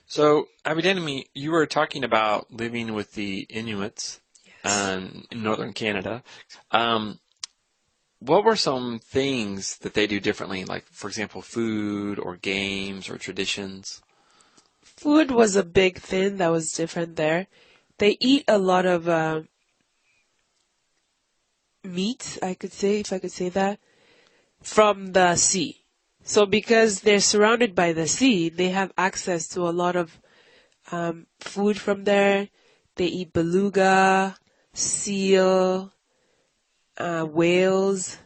So, Abhidanami, you were talking about living with the Inuits Yes. in northern Canada. Um, what were some things that they do differently, like, for example, food or games or traditions? Food was a big thing that was different there. They eat a lot of meat, I could say, if I could say that, from the sea. So because they're surrounded by the sea, they have access to a lot of food from there. They eat beluga, seal, whales,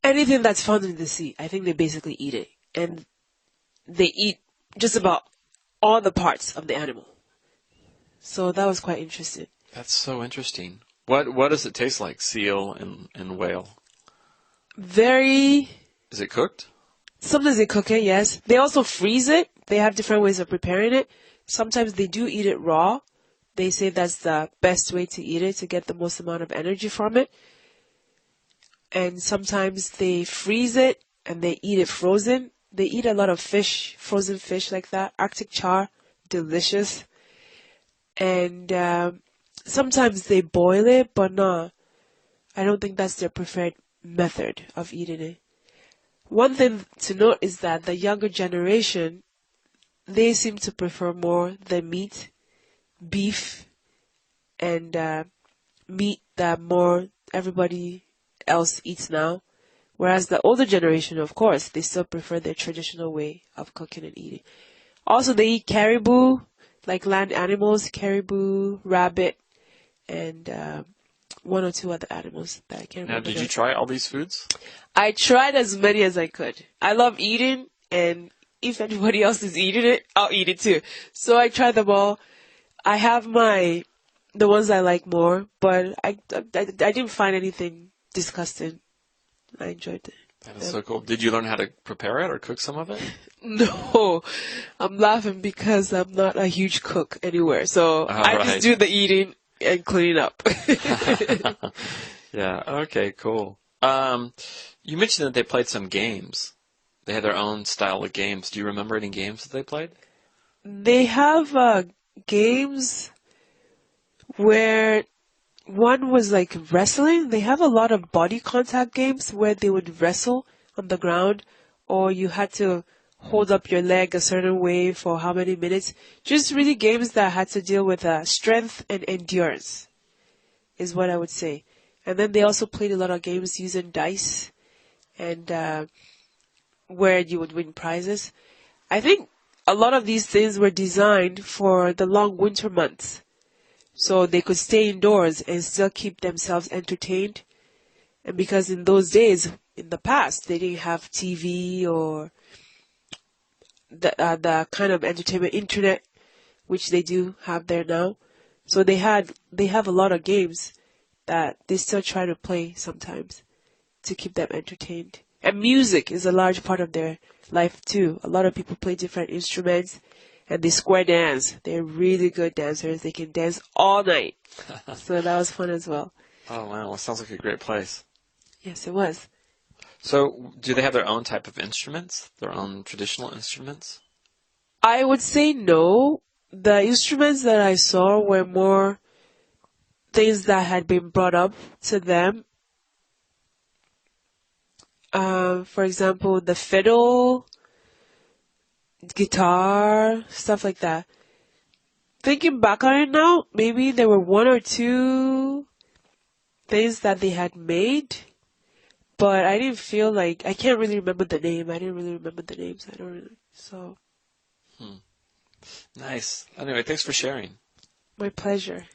anything that's found in the sea. I think they basically eat it. And they eat just about all the parts of the animal. So that was quite interesting. That's so interesting. What does it taste like, seal and whale? Very, Is it cooked? sometimes they cook it, yes. They also freeze it. They have different ways of preparing it. Sometimes they do eat it raw. They say that's the best way to eat it to get the most amount of energy from it. And sometimes they freeze it and they eat it frozen. They eat a lot of fish, frozen fish like that. Arctic char, delicious. And sometimes they boil it, but no, I don't think that's their preferred method of eating it. One thing to note is that the younger generation, they seem to prefer more the meat, beef, and meat that more everybody else eats now. Whereas the older generation, of course, they still prefer their traditional way of cooking and eating. Also, they eat caribou, like land animals, caribou, rabbit, and one or two other animals that I can't Now, remember. did you try all these foods? I tried as many as I could. I love eating, and if anybody else is eating it, I'll eat it too. So I tried them all. I have the ones I like more, but I didn't find anything disgusting. I enjoyed it. That is so cool. Did you learn how to prepare it or cook some of it? No, I'm laughing because I'm not a huge cook anywhere. So All I just right. do the eating and cleaning up. Yeah. Okay. Cool. You mentioned that they played some games. They had their own style of games. Do you remember any games that they played? They have games where one was like wrestling. They have a lot of body contact games where they would wrestle on the ground, or you had to hold up your leg a certain way for how many minutes. Just really games that had to deal with strength and endurance, is what I would say. And then they also played a lot of games using dice and where you would win prizes. I think a lot of these things were designed for the long winter months, so they could stay indoors and still keep themselves entertained. And because in those days, in the past, they didn't have TV or the kind of entertainment internet which they do have there now. So they have a lot of games that they still try to play sometimes to keep them entertained. And music is a large part of their life too. A lot of people play different instruments and they square dance. They're really good dancers. They can dance all night. So that was fun as well. Oh, wow. Well, sounds like a great place. Yes, it was. So, do they have their own type of instruments? Their own traditional instruments? I would say no. The instruments that I saw were more things that had been brought up to them. For example, the fiddle, guitar, stuff like that. Thinking back on it now, maybe there were one or two things that they had made, but I didn't feel like I can't really remember the name. I didn't really remember the names. I don't really. So Nice. Anyway, thanks for sharing. my pleasure.